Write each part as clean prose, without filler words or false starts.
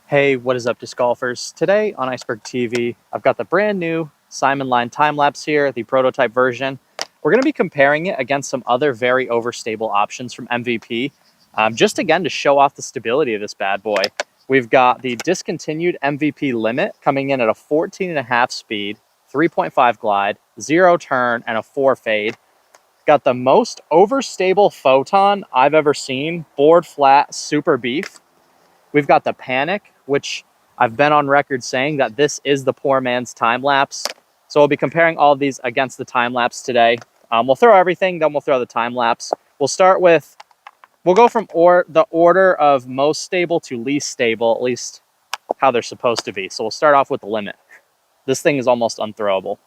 Hey, what is up, disc golfers? Today on Iceberg TV, I've got the brand new Simon Line time lapse here, the prototype version. We're going to be comparing it against some other very overstable options from MVP, just again to show off the stability of this bad boy. We've got the discontinued MVP limit coming in at a 14.5 speed, 3.5 glide, 0 turn, and a 4 fade. Got the most overstable photon I've ever seen, board flat, super beef. We've got the Panic, which I've been on record saying that this is the poor man's time lapse. So we'll be comparing all of these against the time lapse today. We'll throw everything, then we'll throw the time lapse. We'll go from the order of most stable to least stable, at least how they're supposed to be. So we'll start off with the limit. This thing is almost unthrowable.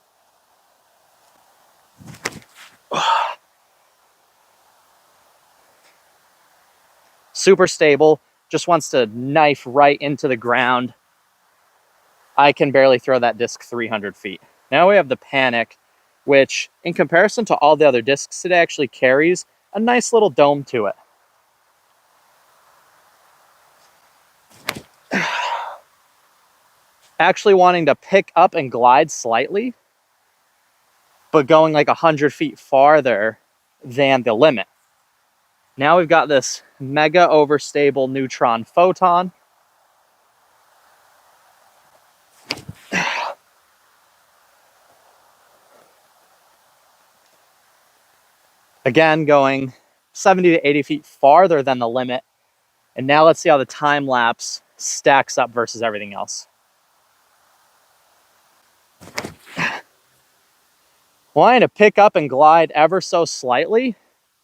Super stable, just wants to knife right into the ground. I can barely throw that disc 300 feet. Now we have the Panic, which in comparison to all the other discs today actually carries a nice little dome to it. Actually wanting to pick up and glide slightly, but going like 100 feet farther than the limit. Now we've got this mega overstable neutron photon. Again, going 70 to 80 feet farther than the limit. And now let's see how the time lapse stacks up versus everything else. Wanting to pick up and glide ever so slightly,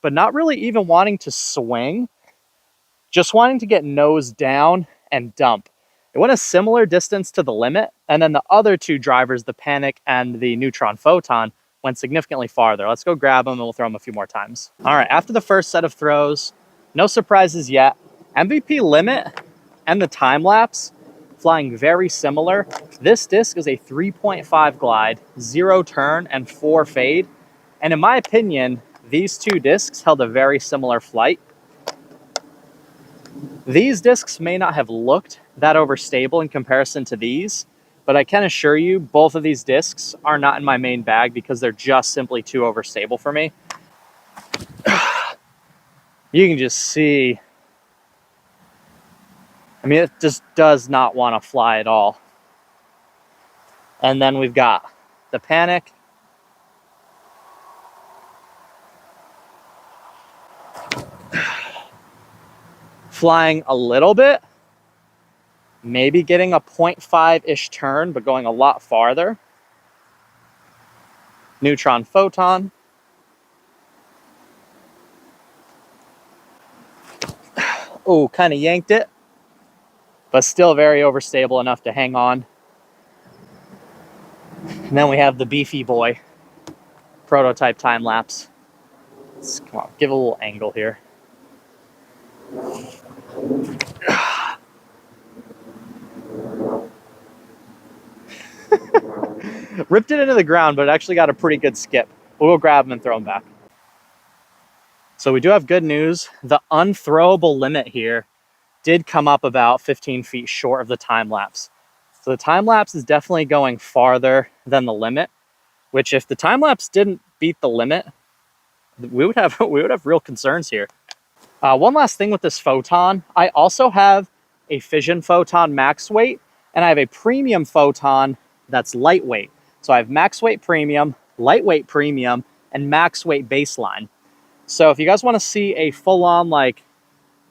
but not really even wanting to swing, just wanting to get nose down and dump. It went a similar distance to the limit, and then the other two drivers, the Panic and the neutron photon, went significantly farther. Let's go grab them and we'll throw them a few more times. All right, after the first set of throws, no surprises yet. MVP limit and the time lapse flying very similar. This disc is a 3.5 glide, 0 turn, and 4 fade. And in my opinion, these two discs held a very similar flight. These discs may not have looked that overstable in comparison to these, but I can assure you both of these discs are not in my main bag because they're just simply too overstable for me. You can just see, I mean, it just does not want to fly at all. And then we've got the Panic. Flying a little bit, maybe getting a 0.5-ish turn, but going a lot farther. Neutron photon. Oh, kind of yanked it, but still very overstable enough to hang on. And then we have the beefy boy, prototype time lapse. Let's, come on, give a little angle here. Ripped it into the ground, but it actually got a pretty good skip. We'll go grab him and throw him back. So we do have good news. The unthrowable limit here did come up about 15 feet short of the time lapse. So the time lapse is definitely going farther than the limit, which if the time lapse didn't beat the limit, we would have real concerns here. One last thing with this photon, I also have a fission photon max weight, and I have a premium photon that's lightweight. So I have max weight premium, lightweight premium, and max weight baseline. So if you guys want to see a full-on like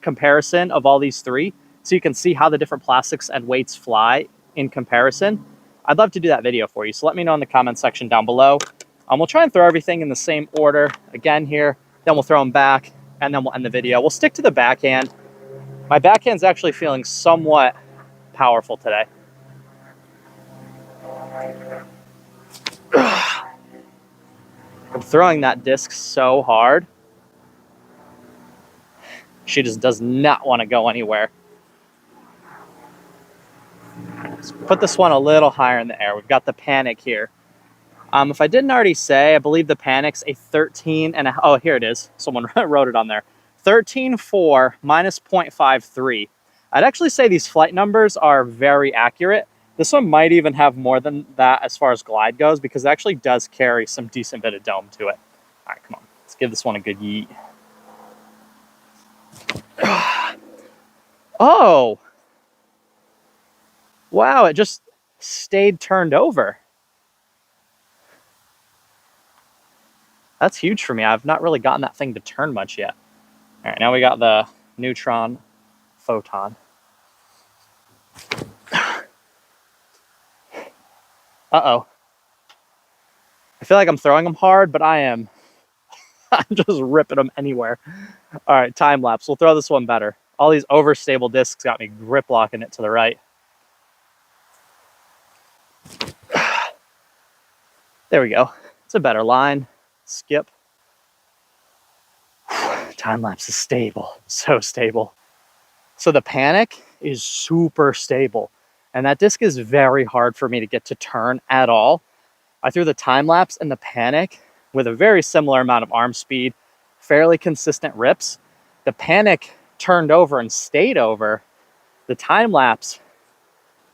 comparison of all these three, so you can see how the different plastics and weights fly in comparison, I'd love to do that video for you. So let me know in the comment section down below. We'll try and throw everything in the same order again here, then we'll throw them back, and then we'll end the video. We'll stick to the backhand. My backhand's actually feeling somewhat powerful today. I'm throwing that disc so hard. She just does not want to go anywhere. Let's put this one a little higher in the air. We've got the Panic here. If I didn't already say, I believe the Panic's a 13 and a, oh, here it is. Someone wrote it on there. 13.4 minus 0.53. I'd actually say these flight numbers are very accurate. This one might even have more than that as far as glide goes, because it actually does carry some decent bit of dome to it. All right, come on. Let's give this one a good yeet. Oh! Wow, it just stayed turned over. That's huge for me. I've not really gotten that thing to turn much yet. All right, now we got the neutron photon. Uh-oh. I feel like I'm throwing them hard, but I'm just ripping them anywhere. All right, time lapse. We'll throw this one better. All these overstable discs got me grip locking it to the right. There we go. It's a better line. Skip. Time lapse is stable. So stable. So the panic is super stable. And that disc is very hard for me to get to turn at all. I threw the time lapse and the panic with a very similar amount of arm speed, fairly consistent rips. The panic turned over and stayed over. The time lapse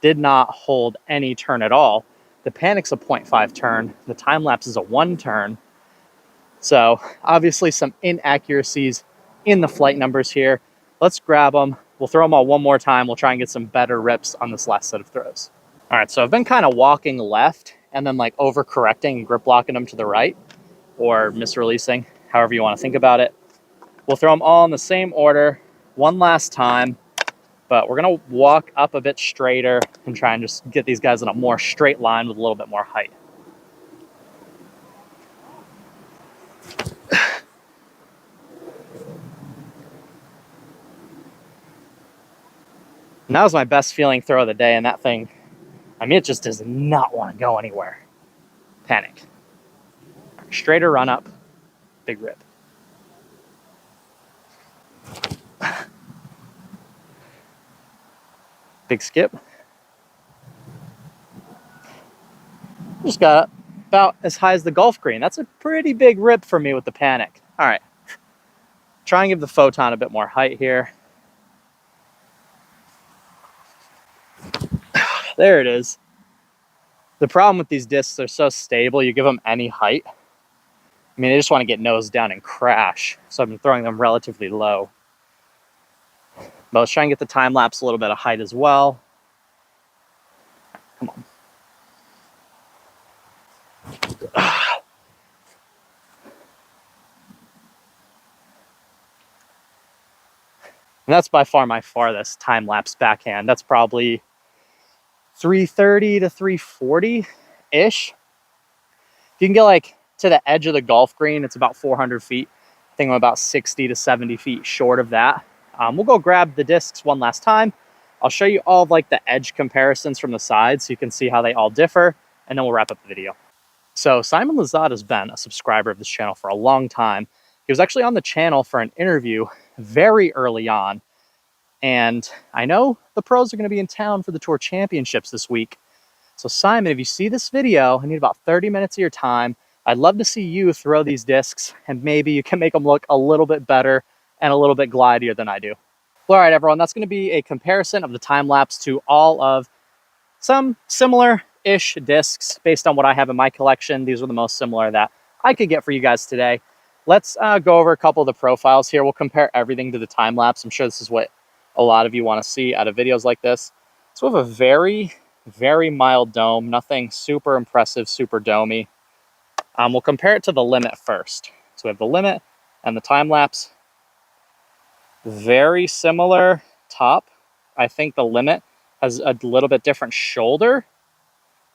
did not hold any turn at all. The panic's a 0.5 turn. The time lapse is a 1 turn. So obviously some inaccuracies in the flight numbers here. Let's grab them. We'll throw them all one more time. We'll try and get some better rips on this last set of throws. All right, so I've been kind of walking left and then like overcorrecting and grip locking them to the right, or misreleasing, however you want to think about it. We'll throw them all in the same order one last time, but we're going to walk up a bit straighter and try and just get these guys in a more straight line with a little bit more height. And that was my best feeling throw of the day, and that thing, I mean, it just does not want to go anywhere. Panic. Straighter run up, big rip. Big skip. Just got about as high as the golf green. That's a pretty big rip for me with the panic. All right. Try and give the photon a bit more height here. There it is. The problem with these discs, they're so stable, you give them any height, I mean, they just want to get nose down and crash. So I've been throwing them relatively low. But let's try and get the time lapse a little bit of height as well. Come on. And that's by far my farthest time lapse backhand. That's probably 330 to 340-ish. If you can get like to the edge of the golf green, it's about 400 feet. I think I'm about 60 to 70 feet short of that. We'll go grab the discs one last time. I'll show you all of like the edge comparisons from the side so you can see how they all differ, and then we'll wrap up the video. So Simon Lazada has been a subscriber of this channel for a long time. He was actually on the channel for an interview very early on. And I know the pros are going to be in town for the Tour Championships this week. So Simon, if you see this video, I need about 30 minutes of your time. I'd love to see you throw these discs, and maybe you can make them look a little bit better and a little bit glidier than I do. Well, all right, everyone, that's going to be a comparison of the time lapse to all of some similar-ish discs based on what I have in my collection. These are the most similar that I could get for you guys today. Let's go over a couple of the profiles here. We'll compare everything to the time lapse. I'm sure this is what a lot of you want to see out of videos like this. So we have a very, very mild dome, nothing super impressive, super domey. We'll compare it to the limit first. So we have the limit and the time lapse. Very similar top. I think the limit has a little bit different shoulder,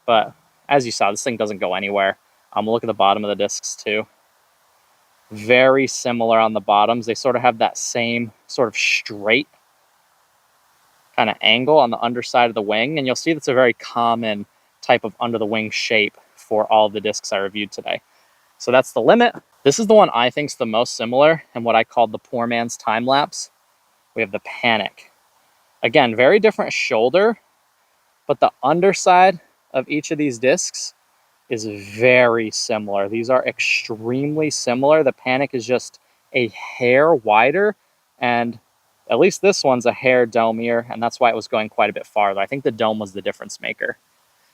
but as you saw, this thing doesn't go anywhere. We'll look at the bottom of the discs too. Very similar on the bottoms. They sort of have that same sort of straight kind of angle on the underside of the wing, and you'll see that's a very common type of under the wing shape for all of the discs I reviewed today. So that's the limit. This is the one I think is the most similar and what I called the poor man's time lapse. We have the panic. Again, very different shoulder, but the underside of each of these discs is very similar. These are extremely similar. The panic is just a hair wider, and At least this one's a hair domier, and that's why it was going quite a bit farther. I think the dome was the difference maker.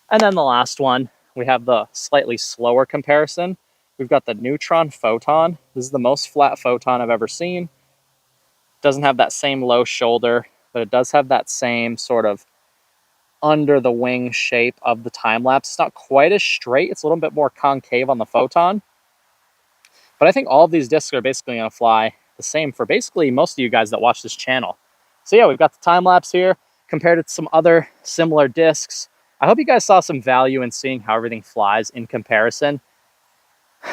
And then the last one, we have the slightly slower comparison. We've got the neutron photon. This is the most flat photon I've ever seen. Doesn't have that same low shoulder, but it does have that same sort of under the wing shape of the time lapse. It's not quite as straight. It's a little bit more concave on the photon. But I think all of these discs are basically going to fly the same for basically most of you guys that watch this channel. So yeah, we've got the time lapse here compared to some other similar discs. I hope you guys saw some value in seeing how everything flies in comparison.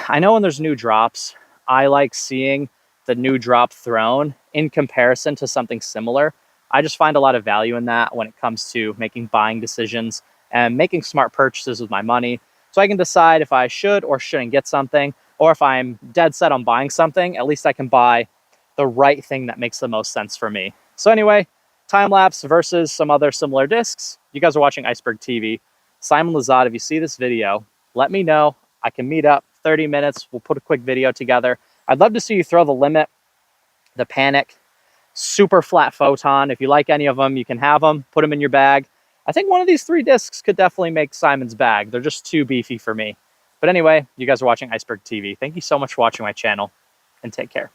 I know when there's new drops, I like seeing the new drop thrown in comparison to something similar. I just find a lot of value in that when it comes to making buying decisions and making smart purchases with my money. So I can decide if I should or shouldn't get something, or if I'm dead set on buying something, at least I can buy the right thing that makes the most sense for me. So anyway, time lapse versus some other similar discs. You guys are watching Iceberg TV. Simon Lazada, if you see this video, let me know. I can meet up 30 minutes. We'll put a quick video together. I'd love to see you throw the Limit, the Panic, super flat photon. If you like any of them, you can have them, put them in your bag. I think one of these 3 discs could definitely make Simon's bag. They're just too beefy for me. But anyway, you guys are watching Iceberg TV. Thank you so much for watching my channel, and take care.